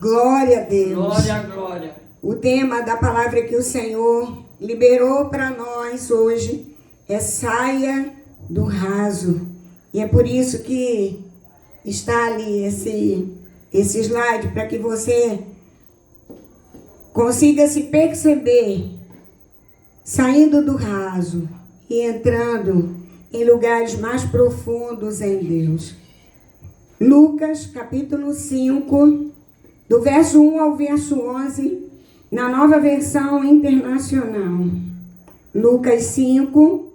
Glória a Deus. Glória, glória. O tema da palavra que o Senhor liberou para nós hoje é saia do raso. E é por isso que está ali esse slide, para que você consiga se perceber saindo do raso e entrando em lugares mais profundos em Deus. Lucas, capítulo 5, do verso 1 ao verso 11, na Nova Versão Internacional. Lucas 5,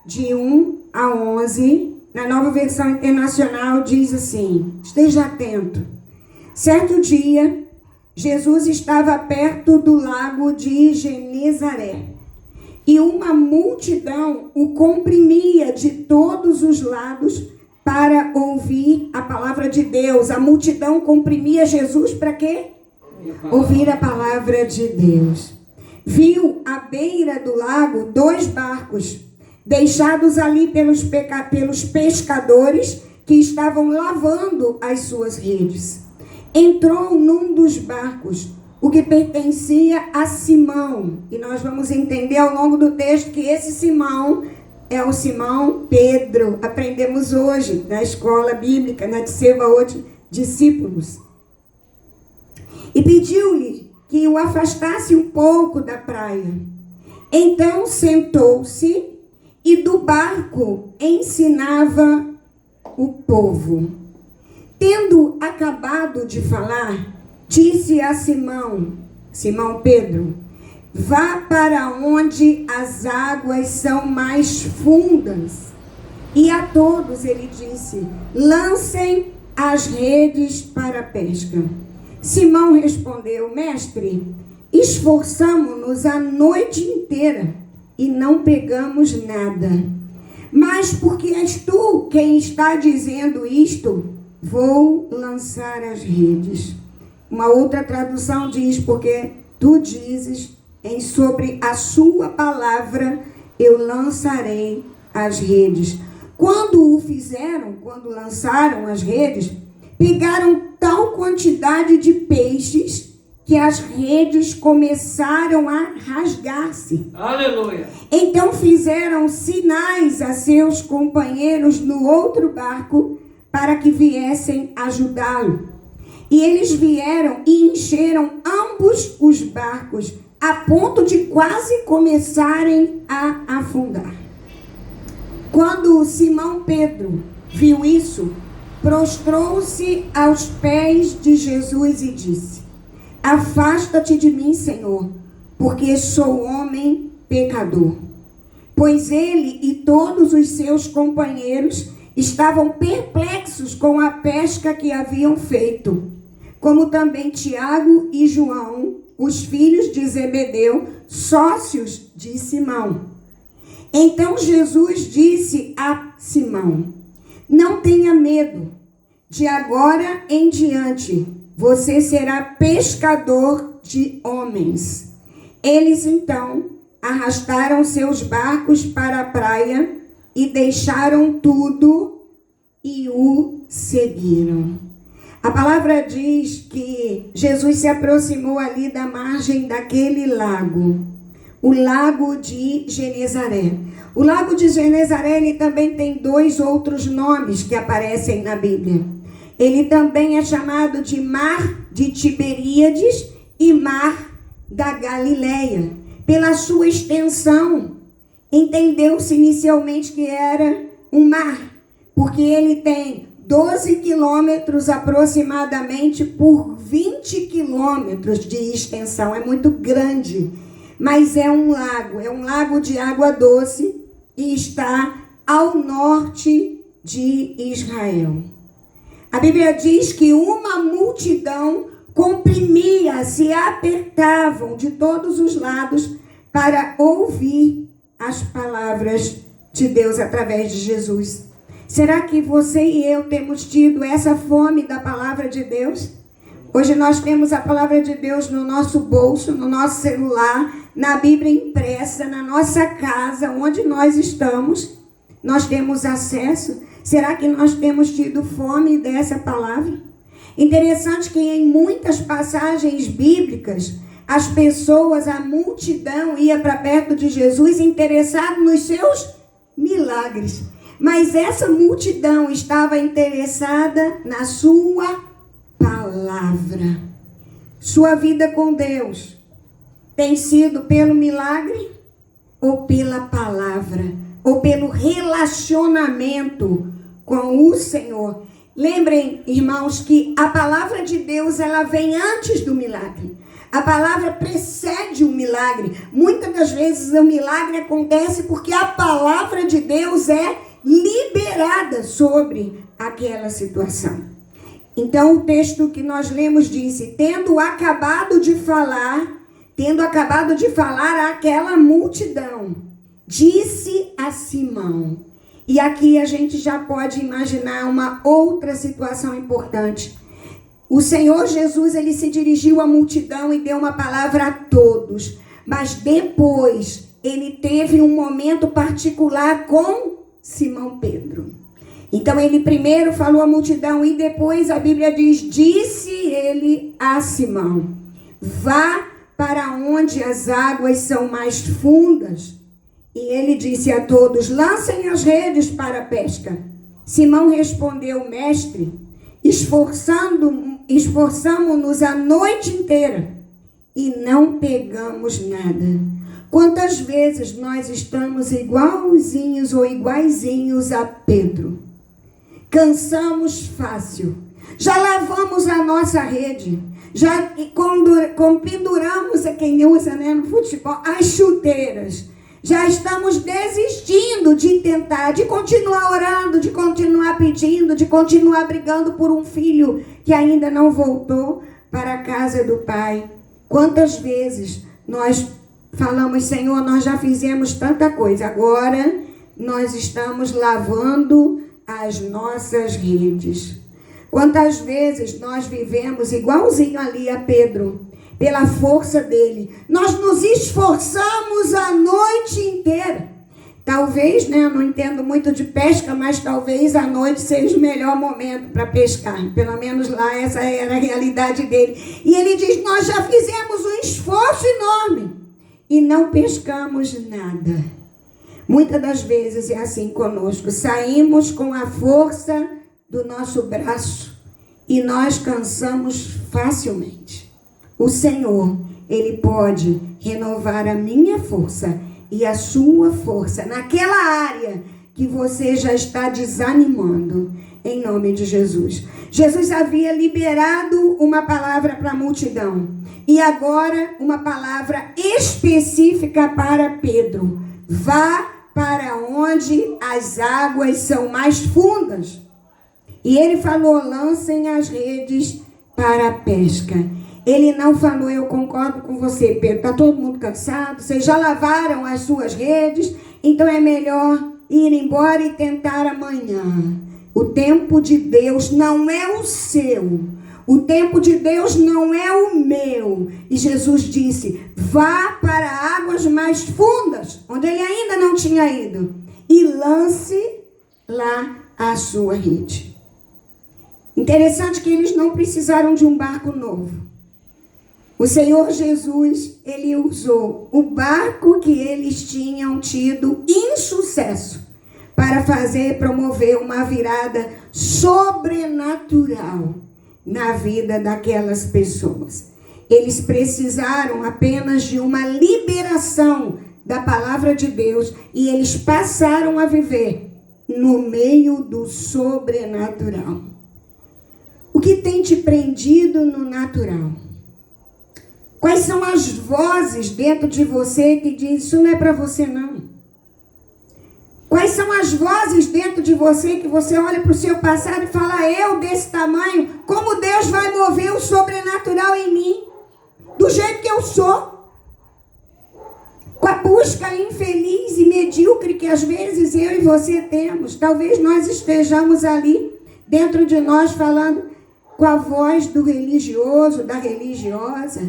de 1 a 11, na Nova Versão Internacional, diz assim: esteja atento. Certo dia, Jesus estava perto do lago de Genezaré, e uma multidão o comprimia de todos os lados para ouvir a palavra de Deus. A multidão comprimia Jesus para quê? Ouvir a palavra de Deus. Viu à beira do lago 2 barcos, deixados ali pelos pescadores que estavam lavando as suas redes. Entrou num dos barcos, o que pertencia a Simão. E nós vamos entender ao longo do texto que esse Simão é o Simão Pedro. Aprendemos hoje na escola bíblica, na Tseva hoje, discípulos. E pediu-lhe que o afastasse um pouco da praia. Então sentou-se e do barco ensinava o povo. Tendo acabado de falar, disse a Simão Pedro: vá para onde as águas são mais fundas. E a todos ele disse: lancem as redes para a pesca. Simão respondeu: mestre, esforçamo-nos a noite inteira e não pegamos nada. Mas porque és tu quem está dizendo isto, vou lançar as redes. Uma outra tradução diz: porque tu dizes, sobre a sua palavra eu lançarei as redes. Quando o fizeram, quando lançaram as redes, pegaram tal quantidade de peixes que as redes começaram a rasgar-se. Aleluia! Então fizeram sinais a seus companheiros no outro barco para que viessem ajudá-lo. E eles vieram e encheram ambos os barcos, a ponto de quase começarem a afundar. Quando Simão Pedro viu isso, prostrou-se aos pés de Jesus e disse: afasta-te de mim, Senhor, porque sou homem pecador. Pois ele e todos os seus companheiros estavam perplexos com a pesca que haviam feito, como também Tiago e João, os filhos de Zebedeu, sócios de Simão. Então Jesus disse a Simão: não tenha medo, de agora em diante você será pescador de homens. Eles então arrastaram seus barcos para a praia e deixaram tudo e o seguiram. A palavra diz que Jesus se aproximou ali da margem daquele lago, o lago de Genezaré. O lago de Genezaré, ele também tem 2 outros nomes que aparecem na Bíblia. Ele também é chamado de Mar de Tiberíades e Mar da Galileia. Pela sua extensão, entendeu-se inicialmente que era um mar, porque ele tem 12 quilômetros aproximadamente por 20 quilômetros de extensão. É muito grande, mas é um lago de água doce e está ao norte de Israel. A Bíblia diz que uma multidão comprimia, se apertavam de todos os lados para ouvir as palavras de Deus através de Jesus. Será que você e eu temos tido essa fome da palavra de Deus? Hoje nós temos a palavra de Deus no nosso bolso, no nosso celular, na Bíblia impressa, na nossa casa, onde nós estamos. Nós temos acesso. Será que nós temos tido fome dessa palavra? Interessante que em muitas passagens bíblicas, as pessoas, a multidão ia para perto de Jesus interessado nos seus milagres. Mas essa multidão estava interessada na sua palavra. Sua vida com Deus tem sido pelo milagre ou pela palavra, ou pelo relacionamento com o Senhor. Lembrem, irmãos, que a palavra de Deus, ela vem antes do milagre. A palavra precede o milagre. Muitas das vezes o milagre acontece porque a palavra de Deus é liberada sobre aquela situação. Então o texto que nós lemos disse: tendo acabado de falar àquela multidão, disse a Simão. E aqui a gente já pode imaginar uma outra situação importante. O Senhor Jesus, ele se dirigiu à multidão e deu uma palavra a todos. Mas depois, ele teve um momento particular com Simão Pedro. Então, ele primeiro falou à multidão e depois a Bíblia diz: disse ele a Simão: vá para onde as águas são mais fundas. E ele disse a todos: lancem as redes para a pesca. Simão respondeu: mestre, esforçamo-nos a noite inteira e não pegamos nada. Quantas vezes nós estamos igualzinhos ou iguaizinhos a Pedro? Cansamos fácil. Já lavamos a nossa rede. Já penduramos, a quem usa, no futebol, as chuteiras. Já estamos desistindo de tentar, de continuar orando, de continuar pedindo, de continuar brigando por um filho que ainda não voltou para a casa do Pai. Quantas vezes nós falamos: Senhor, nós já fizemos tanta coisa, agora nós estamos lavando as nossas redes. Quantas vezes nós vivemos igualzinho ali a Pedro, pela força dele. Nós nos esforçamos a noite inteira. Talvez, eu não entendo muito de pesca, mas talvez a noite seja o melhor momento para pescar. Pelo menos lá essa era a realidade dele. E ele diz: nós já fizemos um esforço enorme e não pescamos nada. Muitas das vezes é assim conosco. Saímos com a força do nosso braço e nós cansamos facilmente. O Senhor, ele pode renovar a minha força e a sua força naquela área que você já está desanimando, em nome de Jesus. Jesus havia liberado uma palavra para a multidão e agora uma palavra específica para Pedro: vá para onde as águas são mais fundas. E ele falou: lancem as redes para a pesca. Ele não falou: eu concordo com você, Pedro, está todo mundo cansado, vocês já lavaram as suas redes, então é melhor ir embora e tentar amanhã. O tempo de Deus não é o seu, o tempo de Deus não é o meu. E Jesus disse: vá para águas mais fundas, onde ele ainda não tinha ido, e lance lá a sua rede. Interessante que eles não precisaram de um barco novo. O Senhor Jesus, ele usou o barco que eles tinham tido insucesso para promover uma virada sobrenatural na vida daquelas pessoas. Eles precisaram apenas de uma liberação da palavra de Deus e eles passaram a viver no meio do sobrenatural. O que tem te prendido no natural? Quais são as vozes dentro de você que diz: isso não é para você não? Quais são as vozes dentro de você que você olha para o seu passado e fala: eu desse tamanho, como Deus vai mover o sobrenatural em mim? Do jeito que eu sou. Com a busca infeliz e medíocre que às vezes eu e você temos. Talvez nós estejamos ali dentro de nós falando com a voz do religioso, da religiosa.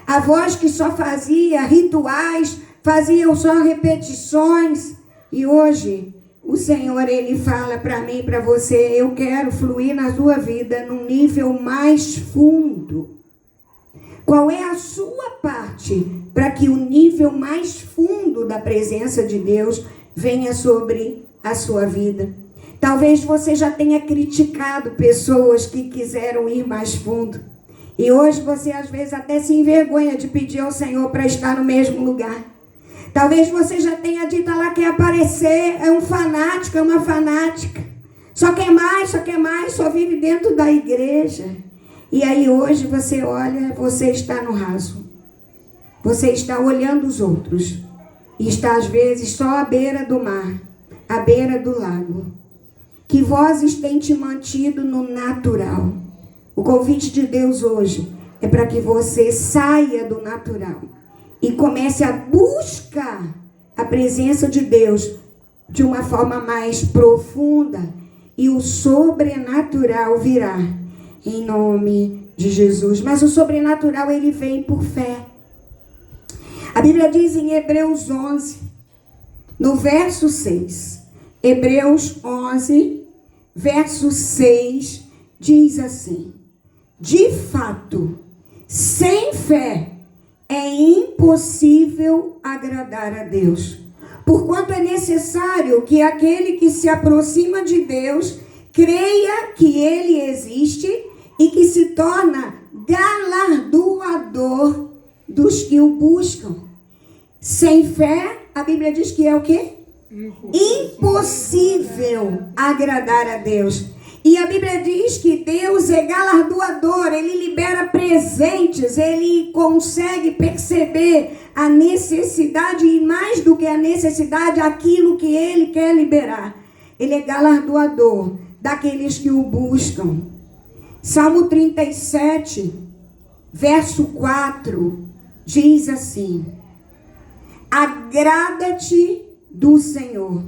A voz que só fazia rituais, faziam só repetições. E hoje, o Senhor, Ele fala para mim e para você: eu quero fluir na sua vida num nível mais fundo. Qual é a sua parte para que o nível mais fundo da presença de Deus venha sobre a sua vida? Talvez você já tenha criticado pessoas que quiseram ir mais fundo. E hoje você às vezes até se envergonha de pedir ao Senhor para estar no mesmo lugar. Talvez você já tenha dito: lá quer aparecer, é um fanático, é uma fanática. Só quer mais, só vive dentro da igreja. E aí hoje você olha, você está no raso. Você está olhando os outros. E está às vezes só à beira do mar, à beira do lago. Que vozes têm te mantido no natural? O convite de Deus hoje é para que você saia do natural e comece a buscar a presença de Deus de uma forma mais profunda, e o sobrenatural virá em nome de Jesus. Mas o sobrenatural, ele vem por fé. A Bíblia diz em Hebreus 11, no verso 6, Hebreus 11, verso 6, diz assim: de fato, sem fé é impossível agradar a Deus, porquanto é necessário que aquele que se aproxima de Deus creia que Ele existe e que se torna galardoador dos que o buscam. Sem fé, a Bíblia diz que é o quê? Impossível agradar a Deus. E a Bíblia diz que Deus é galardoador, Ele libera presentes, Ele consegue perceber a necessidade e, mais do que a necessidade, aquilo que Ele quer liberar. Ele é galardoador daqueles que o buscam. Salmo 37, verso 4, diz assim: agrada-te do Senhor,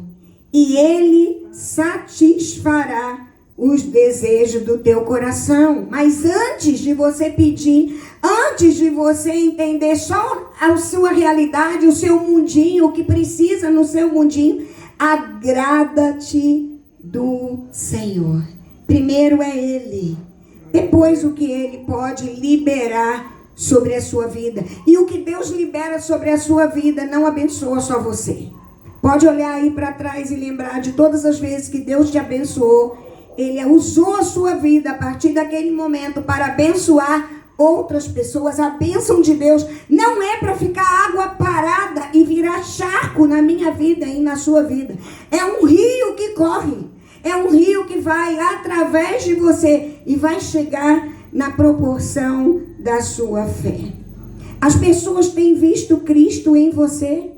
e Ele satisfará os desejos do teu coração. Mas antes de você pedir, antes de você entender só a sua realidade, o seu mundinho, o que precisa no seu mundinho, agrada-te do Senhor. Primeiro é Ele, depois o que Ele pode liberar sobre a sua vida. E o que Deus libera sobre a sua vida não abençoa só você. Pode olhar aí para trás e lembrar de todas as vezes que Deus te abençoou. Ele usou a sua vida a partir daquele momento para abençoar outras pessoas. A bênção de Deus não é para ficar água parada e virar charco na minha vida e na sua vida. É um rio que corre. É um rio que vai através de você e vai chegar na proporção da sua fé. As pessoas têm visto Cristo em você?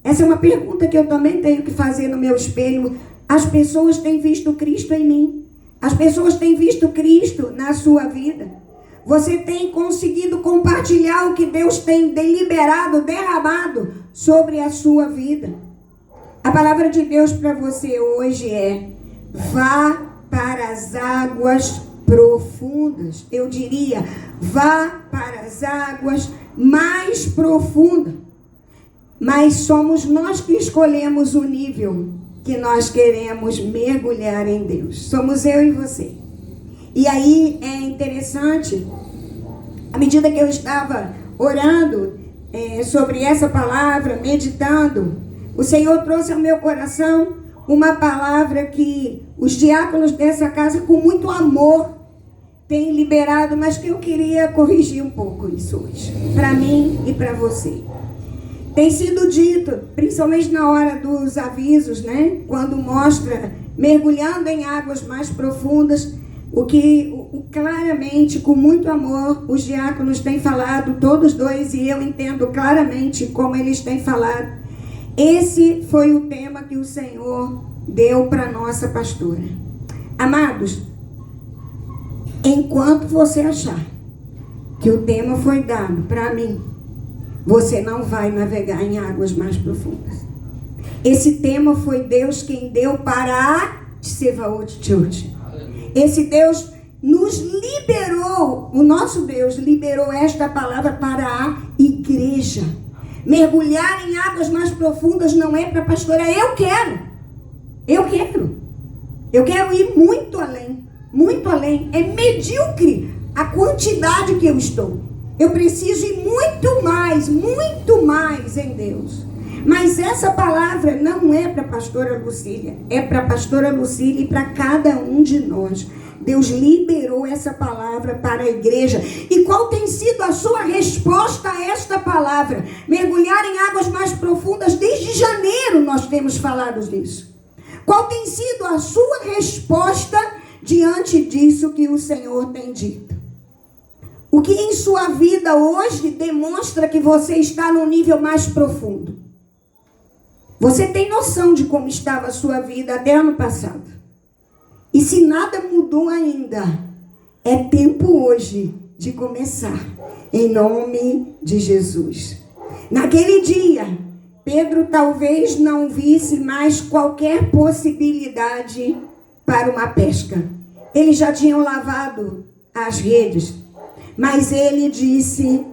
Essa é uma pergunta que eu também tenho que fazer no meu espelho. As pessoas têm visto Cristo em mim? As pessoas têm visto Cristo na sua vida? Você tem conseguido compartilhar o que Deus tem deliberado, derramado sobre a sua vida? A palavra de Deus para você hoje é: vá para as águas profundas. Eu diria, vá para as águas mais profundas. Mas somos nós que escolhemos o nível que nós queremos mergulhar em Deus. Somos eu e você. E aí é interessante, à medida que eu estava orando sobre essa palavra, meditando, o Senhor trouxe ao meu coração uma palavra que os diáconos dessa casa, com muito amor, têm liberado, mas que eu queria corrigir um pouco isso hoje, para mim e para você. Tem sido dito, principalmente na hora dos avisos, né? Quando mostra mergulhando em águas mais profundas, claramente, com muito amor, os diáconos têm falado, todos dois, e eu entendo claramente como eles têm falado. Esse foi o tema que o Senhor deu para nossa pastora. Amados, enquanto você achar que o tema foi dado para mim, você não vai navegar em águas mais profundas. Esse tema foi Deus quem deu para a Tsevaot Church. Esse Deus nos liberou, o nosso Deus liberou esta palavra para a igreja. Mergulhar em águas mais profundas não é para a pastora. Eu quero. Eu quero ir muito além, muito além. É medíocre a quantidade que eu estou. Eu preciso ir muito mais em Deus. Mas essa palavra não é para a pastora Lucília, é para a pastora Lucília e para cada um de nós. Deus liberou essa palavra para a igreja. E qual tem sido a sua resposta a esta palavra? Mergulhar em águas mais profundas. Desde janeiro nós temos falado disso. Qual tem sido a sua resposta diante disso que o Senhor tem dito? O que em sua vida hoje demonstra que você está num nível mais profundo? Você tem noção de como estava a sua vida até ano passado? E se nada mudou ainda, é tempo hoje de começar, em nome de Jesus. Naquele dia, Pedro talvez não visse mais qualquer possibilidade para uma pesca. Eles já tinham lavado as redes, mas ele disse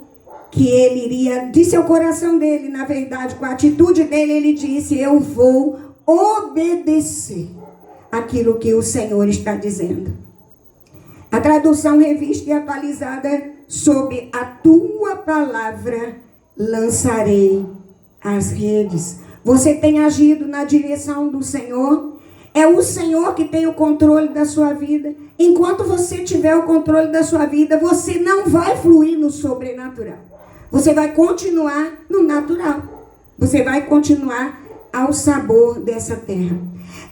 que ele iria, disse ao coração dele, na verdade, com a atitude dele, ele disse: eu vou obedecer aquilo que o Senhor está dizendo. A tradução revista e atualizada: sob a tua palavra lançarei as redes. Você tem agido na direção do Senhor? É o Senhor que tem o controle da sua vida. Enquanto você tiver o controle da sua vida, você não vai fluir no sobrenatural. Você vai continuar no natural. Você vai continuar ao sabor dessa terra.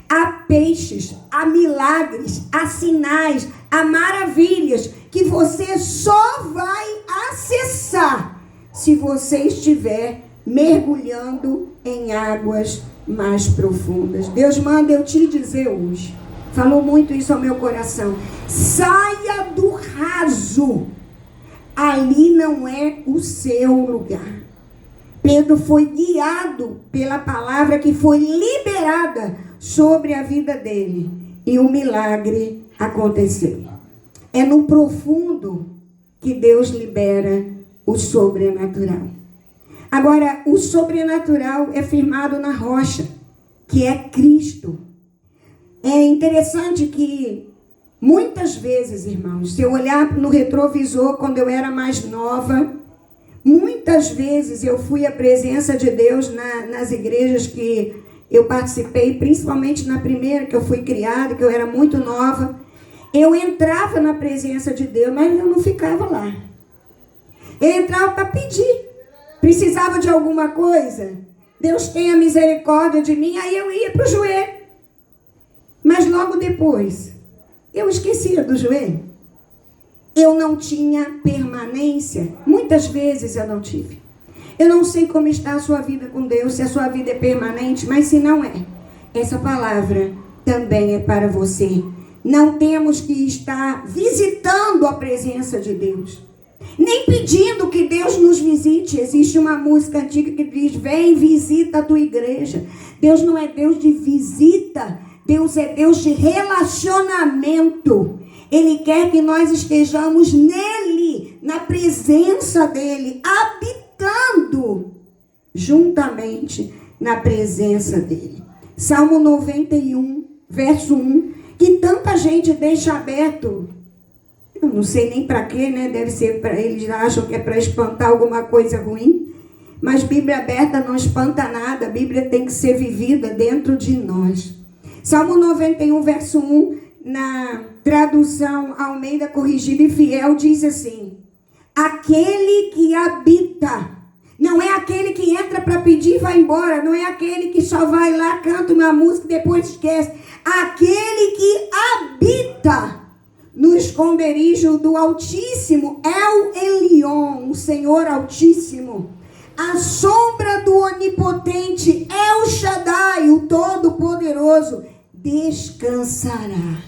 Há peixes, há milagres, há sinais, há maravilhas que você só vai acessar se você estiver mergulhando em águas mais profundas. Deus manda eu te dizer hoje, falou muito isso ao meu coração: saia do raso. Ali não é o seu lugar. Pedro foi guiado pela palavra que foi liberada sobre a vida dele. E o milagre aconteceu. É no profundo que Deus libera o sobrenatural. Agora, o sobrenatural é firmado na rocha, que é Cristo. É interessante que muitas vezes, irmãos, se eu olhar no retrovisor quando eu era mais nova, muitas vezes eu fui à presença de Deus nas igrejas que eu participei, principalmente na primeira que eu fui criada, que eu era muito nova. Eu entrava na presença de Deus, mas eu não ficava lá. Eu entrava para pedir. Precisava de alguma coisa? Deus tenha misericórdia de mim. Aí eu ia para o joelho. Mas logo depois, eu esquecia do joelho. Eu não tinha permanência. Muitas vezes eu não tive. Eu não sei como está a sua vida com Deus, se a sua vida é permanente, mas se não é, essa palavra também é para você. Não temos que estar visitando a presença de Deus, nem pedindo que Deus nos visite. Existe uma música antiga que diz: vem, visita a tua igreja. Deus não é Deus de visita, Deus é Deus de relacionamento. Ele quer que nós estejamos nele, na presença dele, habitando juntamente na presença dele. Salmo 91, verso 1, que tanta gente deixa aberto. Eu não sei nem para quê, né? Deve ser para eles, acham que é para espantar alguma coisa ruim. Mas Bíblia aberta não espanta nada. A Bíblia tem que ser vivida dentro de nós. Salmo 91, verso 1, na tradução Almeida Corrigida e Fiel, diz assim: aquele que habita, não é aquele que entra para pedir e vai embora, não é aquele que só vai lá, canta uma música e depois esquece. Aquele que habita no esconderijo do Altíssimo, El Elyon, o Senhor Altíssimo, a sombra do Onipotente, El Shaddai, o Todo-Poderoso, descansará.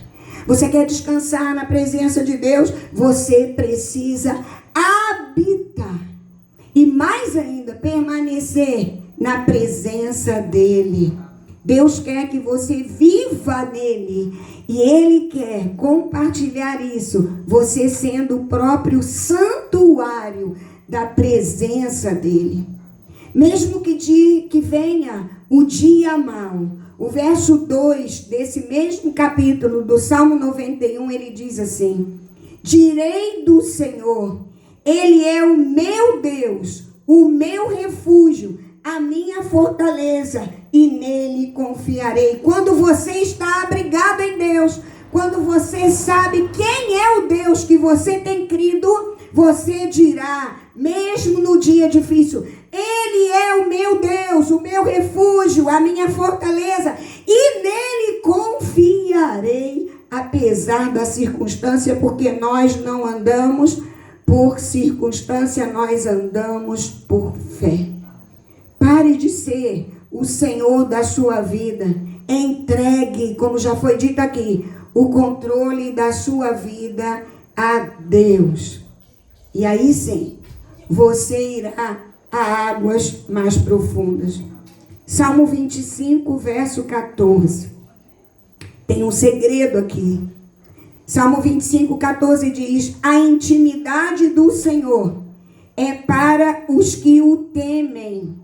Você quer descansar na presença de Deus? Você precisa habitar. E mais ainda, permanecer na presença dele. Deus quer que você viva nele. E ele quer compartilhar isso, você sendo o próprio santuário da presença dele. Mesmo que venha o dia mau, o verso 2 desse mesmo capítulo do Salmo 91, ele diz assim: direi do Senhor, Ele é o meu Deus, o meu refúgio, a minha fortaleza, e nele confiarei. Quando você está abrigado em Deus, quando você sabe quem é o Deus que você tem crido, você dirá, mesmo no dia difícil, Ele é o meu Deus, o meu refúgio, a minha fortaleza, e nele confiarei, apesar da circunstância, porque nós não andamos por circunstância, nós andamos por fé. Pare de ser o Senhor da sua vida. Entregue, como já foi dito aqui, o controle da sua vida a Deus. E aí sim, você irá a águas mais profundas. Salmo 25, verso 14. Tem um segredo aqui. Salmo 25, 14 diz: a intimidade do Senhor é para os que o temem,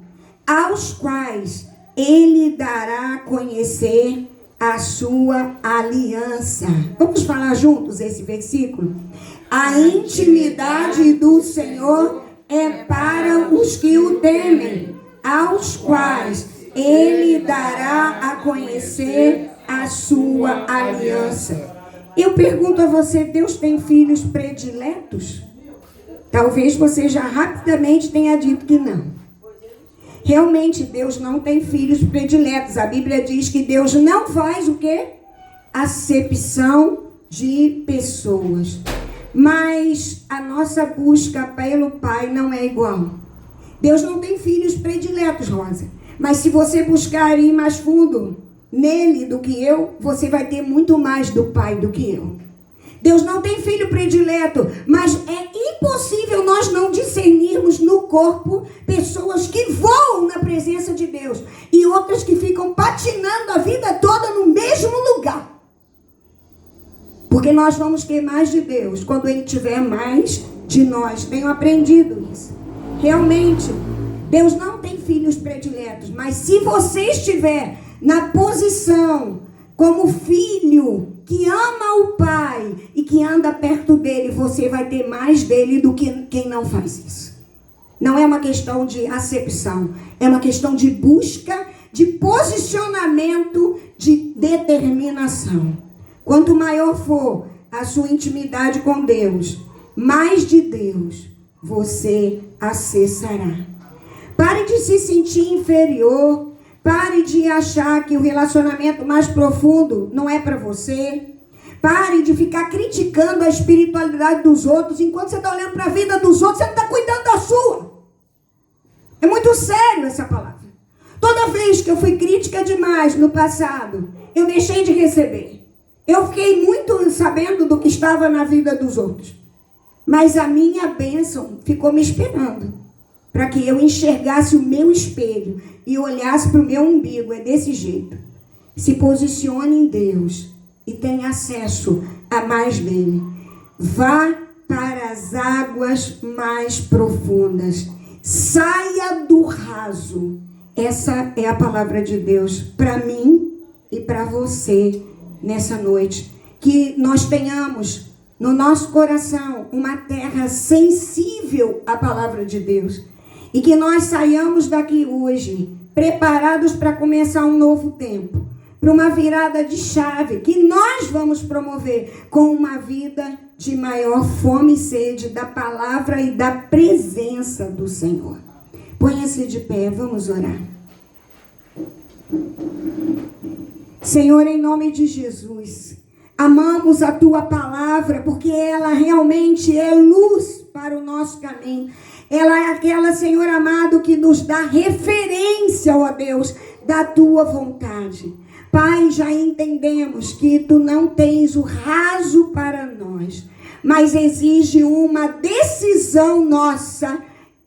aos quais Ele dará a conhecer a sua aliança. Vamos falar juntos esse versículo? A intimidade do Senhor é para os que o temem, aos quais Ele dará a conhecer a sua aliança. Eu pergunto a você, Deus tem filhos prediletos? Talvez você já rapidamente tenha dito que não. Realmente Deus não tem filhos prediletos. A Bíblia diz que Deus não faz o quê? Acepção de pessoas. Mas a nossa busca pelo Pai não é igual. Deus não tem filhos prediletos, Rosa. Mas se você buscar ir mais fundo nele do que eu, você vai ter muito mais do Pai do que eu. Deus não tem filho predileto, mas é impossível nós não discernirmos no corpo pessoas que voam na presença de Deus e outras que ficam patinando a vida toda no mesmo lugar. Porque nós vamos ter mais de Deus quando Ele tiver mais de nós. Tenho aprendido isso. Realmente, Deus não tem filhos prediletos, mas se você estiver na posição como filho que ama o Pai e que anda perto dele, você vai ter mais dele do que quem não faz isso. Não é uma questão de acepção, é uma questão de busca, de posicionamento, de determinação. Quanto maior for a sua intimidade com Deus, mais de Deus você acessará. Pare de se sentir inferior. Pare de achar que o relacionamento mais profundo não é para você. Pare de ficar criticando a espiritualidade dos outros. Enquanto você está olhando para a vida dos outros, você não está cuidando da sua. É muito sério essa palavra. Toda vez que eu fui crítica demais no passado, eu deixei de receber. Eu fiquei muito sabendo do que estava na vida dos outros. Mas a minha bênção ficou me esperando, para que eu enxergasse o meu espelho e olhasse para o meu umbigo. É desse jeito. Se posicione em Deus e tenha acesso a mais dele. Vá para as águas mais profundas. Saia do raso. Essa é a palavra de Deus para mim e para você nessa noite. Que nós tenhamos no nosso coração uma terra sensível à palavra de Deus. E que nós saiamos daqui hoje preparados para começar um novo tempo. Para uma virada de chave que nós vamos promover com uma vida de maior fome e sede da palavra e da presença do Senhor. Ponha-se de pé, vamos orar. Senhor, em nome de Jesus, amamos a Tua palavra porque ela realmente é luz para o nosso caminho. Ela é aquela, Senhor amado, que nos dá referência, ó Deus, da Tua vontade. Pai, já entendemos que Tu não tens o raso para nós, mas exige uma decisão nossa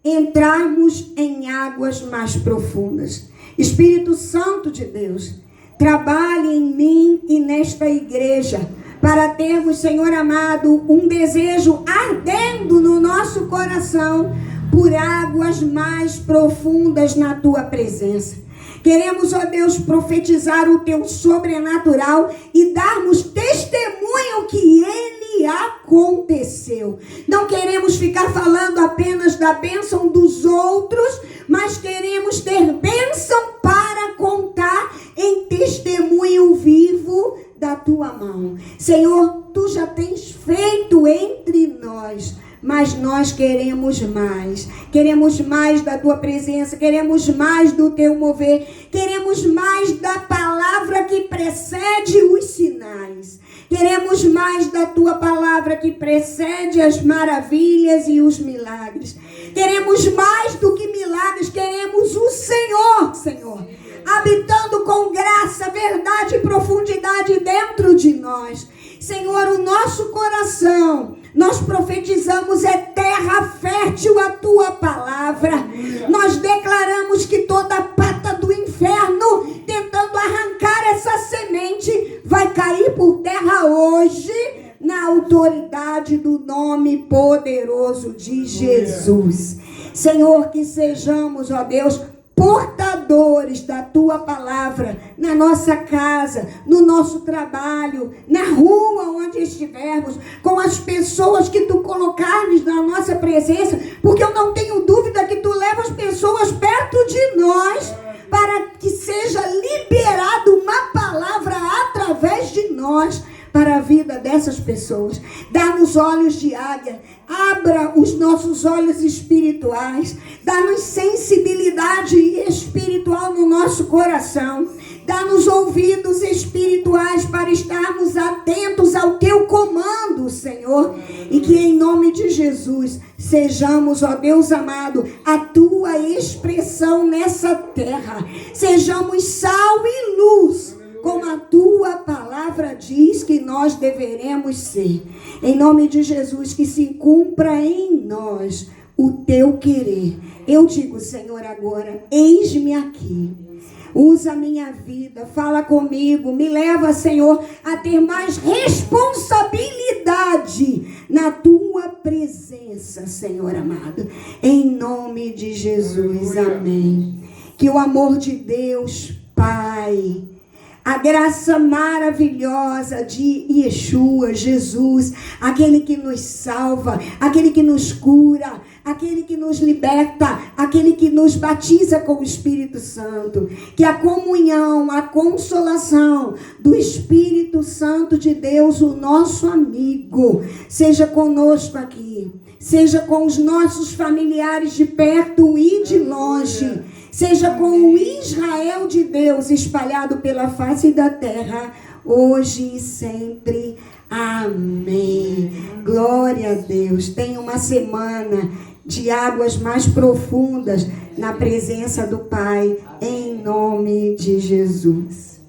entrarmos em águas mais profundas. Espírito Santo de Deus, trabalhe em mim e nesta igreja, para termos, Senhor amado, um desejo ardendo no nosso coração por águas mais profundas na Tua presença. Queremos, ó Deus, profetizar o teu sobrenatural e darmos testemunho que ele aconteceu. Não queremos ficar falando apenas da bênção dos outros, mas queremos ter bênção para contar em testemunho vivo da tua mão. Senhor, tu já tens feito entre nós, mas nós queremos mais. Queremos mais da tua presença, queremos mais do teu mover, queremos mais da palavra que precede os sinais. Queremos mais da tua palavra que precede as maravilhas e os milagres. Queremos mais do que milagres, queremos o Senhor, Senhor, habitando com graça, verdade e profundidade dentro de nós. Senhor, o nosso coração, nós profetizamos, é terra fértil a tua palavra. Nós declaramos que toda pata do inferno tentando arrancar essa semente vai cair por terra hoje, na autoridade do nome poderoso de Jesus. Senhor, que sejamos, ó Deus, portadores da tua palavra na nossa casa, no nosso trabalho, na rua onde estivermos, com as pessoas que tu colocares na nossa presença, porque eu não tenho dúvida que tu levas pessoas perto de nós para que seja liberada uma palavra através de nós para a vida dessas pessoas. Dá-nos olhos de águia, abra os nossos olhos espirituais, dá-nos sensibilidade espiritual no nosso coração, dá-nos ouvidos espirituais para estarmos atentos ao teu comando, Senhor, e que em nome de Jesus sejamos, ó Deus amado, a tua expressão nessa terra, sejamos sal e luz, como a tua palavra diz que nós deveremos ser. Em nome de Jesus, que se cumpra em nós o teu querer. Eu digo, Senhor, agora, eis-me aqui. Usa a minha vida, fala comigo, me leva, Senhor, a ter mais responsabilidade na tua presença, Senhor amado. Em nome de Jesus, amém. Que o amor de Deus, Pai, a graça maravilhosa de Yeshua, Jesus, aquele que nos salva, aquele que nos cura, aquele que nos liberta, aquele que nos batiza com o Espírito Santo, que a comunhão, a consolação do Espírito Santo de Deus, o nosso amigo, seja conosco aqui, seja com os nossos familiares de perto e de longe, seja com o Israel de Deus espalhado pela face da terra, hoje e sempre. Amém. Glória a Deus. Tenha uma semana de águas mais profundas na presença do Pai, em nome de Jesus.